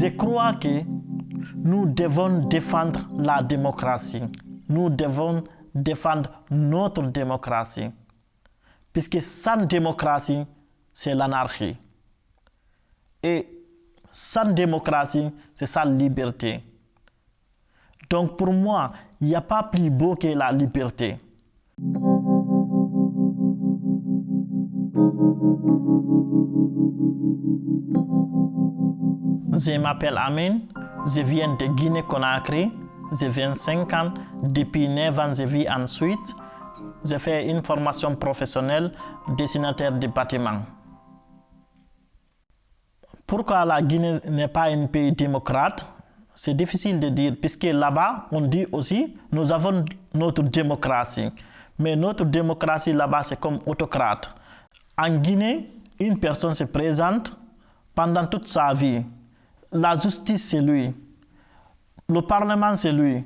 Je crois que nous devons défendre la démocratie. Nous devons défendre notre démocratie. Puisque sans démocratie, c'est l'anarchie. Et sans démocratie, c'est sa liberté. Donc pour moi, il n'y a pas plus beau que la liberté. Je m'appelle Amin, je viens de Guinée-Conakry, j'ai 25 ans, depuis 9 ans je vis en Suisse. J'ai fait une formation professionnelle dessinateur de bâtiments. Pourquoi la Guinée n'est pas un pays démocrate? C'est difficile de dire, puisque là-bas, on dit aussi, nous avons notre démocratie. Mais notre démocratie là-bas, c'est comme autocrate. En Guinée, une personne se présente pendant toute sa vie. La justice, c'est lui. Le Parlement, c'est lui.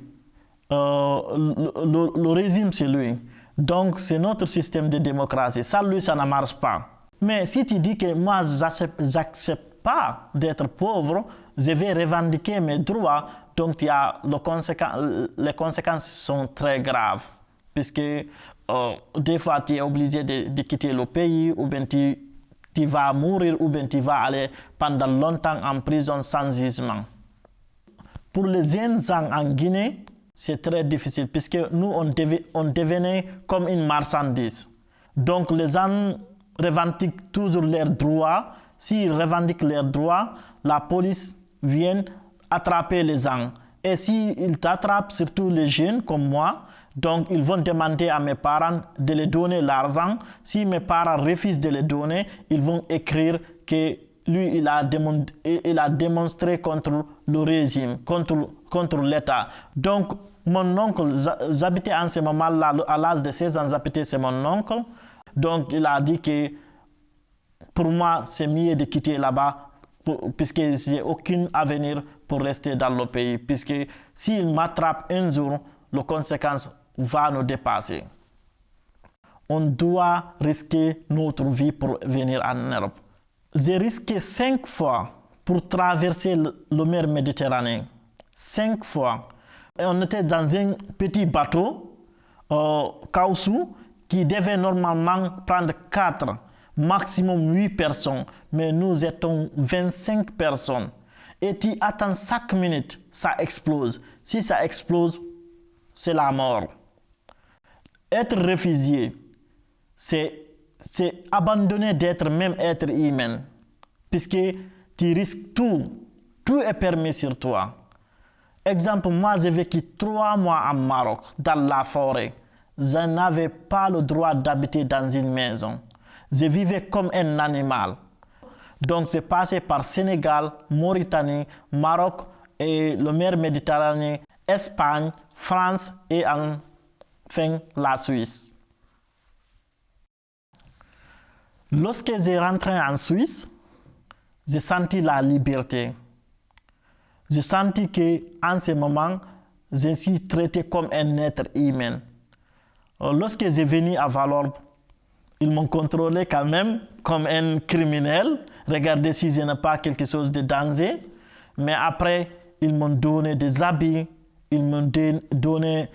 Le régime, c'est lui. Donc, c'est notre système de démocratie. Ça, lui, ça ne marche pas. Mais si tu dis que moi, j'accepte pas d'être pauvre, je vais revendiquer mes droits, donc les conséquences sont très graves. Puisque des fois, tu es obligé de quitter le pays, ou bien tu vas mourir, ou bien tu vas aller pendant longtemps en prison sans jugement. Pour les jeunes gens en Guinée, c'est très difficile, puisque nous, on devenait comme une marchandise. Donc, les gens revendiquent toujours leurs droits. S'ils revendiquent leurs droits, la police vient attraper les gens. Et s'ils t'attrapent, surtout les jeunes comme moi, donc ils vont demander à mes parents de les donner l'argent. Si mes parents refusent de les donner, ils vont écrire que lui, il a démontré contre le régime, contre l'État. Donc, mon oncle, j'habitais en ce moment-là, à l'âge de 16 ans, j'habitais chez mon oncle. Donc, il a dit que pour moi, c'est mieux de quitter là-bas, puisque je n'ai aucun avenir pour rester dans le pays. Puisque s'il m'attrape un jour, les conséquences vont nous dépasser. On doit risquer notre vie pour venir en Europe. J'ai risqué 5 fois pour traverser la mer Méditerranée. 5 fois. Et on était dans un petit bateau, Kaoussou, qui devait normalement prendre 4, maximum 8 personnes. Mais nous étions 25 personnes. Et tu attends 5 minutes, ça explose. Si ça explose, c'est la mort. Être réfugié, c'est abandonner d'être même être humain. Puisque tu risques tout. Tout est permis sur toi. Exemple, moi j'ai vécu 3 mois en Maroc, dans la forêt. Je n'avais pas le droit d'habiter dans une maison. Je vivais comme un animal. Donc c'est passé par Sénégal, Mauritanie, Maroc et la mer Méditerranée, Espagne, France et enfin la Suisse. Lorsque j'ai rentré en Suisse, j'ai senti la liberté. J'ai senti qu'en ce moment, je suis traité comme un être humain. Lorsque j'ai venu à Valorbe, ils m'ont contrôlé quand même comme un criminel. Regardez si je n'ai pas quelque chose de danger. Mais après, ils m'ont donné des habits, ils m'ont donné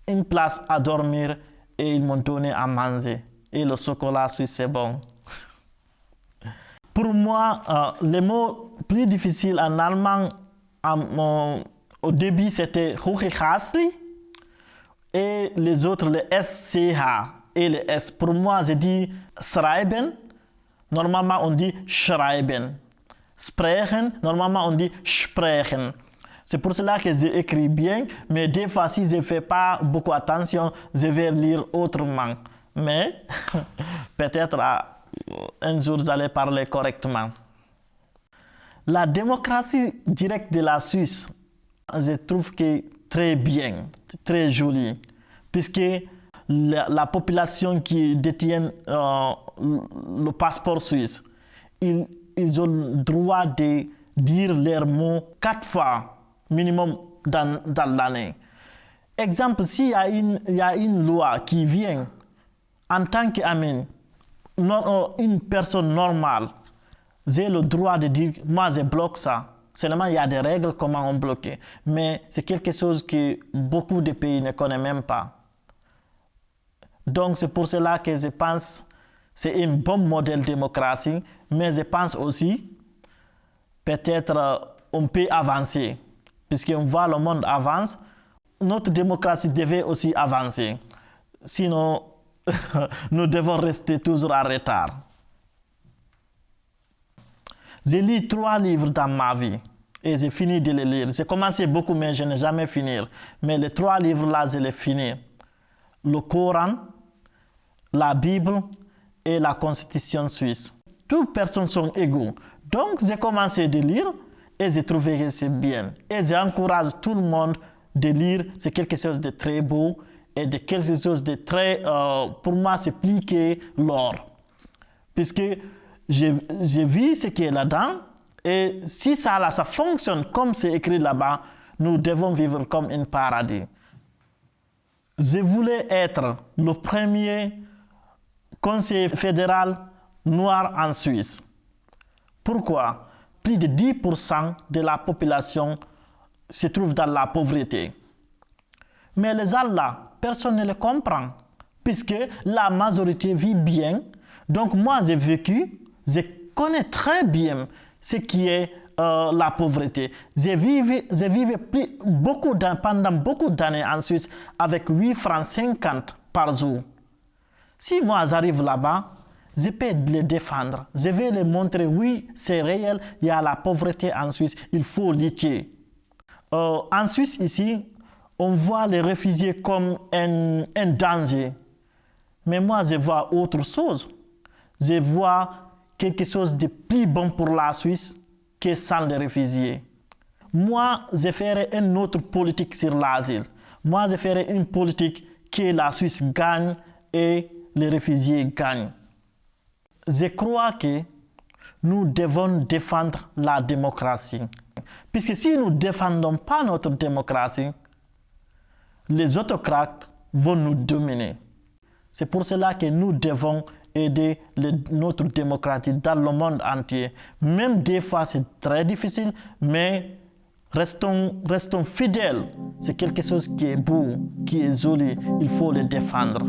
une place à dormir et ils m'ont donné à manger. Et le chocolat suisse, c'est bon. Pour moi, les mots plus difficiles en allemand, au début, c'était Hochhasli et les autres, les SCH et les S. Pour moi, je dis schreiben. Normalement, on dit schreiben. Sprechen, normalement, on dit sprechen. C'est pour cela que j'écris bien, mais des fois, si je ne fais pas beaucoup attention, je vais lire autrement. Mais peut-être un jour, j'allais parler correctement. La démocratie directe de la Suisse, je trouve que très bien, très jolie, puisque la population qui détient le passeport suisse, ils ont le droit de dire leurs mots 4 fois minimum dans l'année. Exemple, s'il y a une loi qui vient en tant qu'Amin, une personne normale, j'ai le droit de dire, moi je bloque ça. Seulement, il y a des règles comment on bloque. Mais c'est quelque chose que beaucoup de pays ne connaissent même pas. Donc, c'est pour cela que je pense que c'est un bon modèle de démocratie, mais je pense aussi peut-être on peut avancer. Puisqu'on voit le monde avance, notre démocratie devait aussi avancer. Sinon, nous devons rester toujours en retard. J'ai lu 3 livres dans ma vie et j'ai fini de les lire. J'ai commencé beaucoup, mais je n'ai jamais fini. Mais les 3 livres-là, je les finis. Le Coran, la Bible et la Constitution suisse. Toutes personnes sont égaux. Donc, j'ai commencé de lire et j'ai trouvé que c'est bien. Et j'encourage tout le monde de lire. C'est quelque chose de très beau et de quelque chose de très... pour moi, c'est plus que l'or. Puisque j'ai vu ce qui est là-dedans. Et si ça fonctionne comme c'est écrit là-bas, nous devons vivre comme un paradis. Je voulais être le premier conseiller fédéral noir en Suisse. Pourquoi? Plus de 10% de la population se trouve dans la pauvreté. Mais les gens là, personne ne les comprend, puisque la majorité vit bien. Donc moi, j'ai vécu, je connais très bien ce qui est la pauvreté. J'ai vécu pendant beaucoup d'années en Suisse avec 8 francs 50 par jour. Si moi j'arrive là-bas, je peux les défendre. Je vais les montrer, oui, c'est réel, il y a la pauvreté en Suisse, il faut lutter. En Suisse, ici, on voit les réfugiés comme un danger. Mais moi, je vois autre chose. Je vois quelque chose de plus bon pour la Suisse que sans les réfugiés. Moi, je ferai une autre politique sur l'asile. Moi, je ferai une politique que la Suisse gagne et les réfugiés gagnent. Je crois que nous devons défendre la démocratie. Puisque si nous ne défendons pas notre démocratie, les autocrates vont nous dominer. C'est pour cela que nous devons aider notre démocratie dans le monde entier. Même des fois, c'est très difficile, mais restons fidèles. C'est quelque chose qui est beau, qui est joli. Il faut le défendre.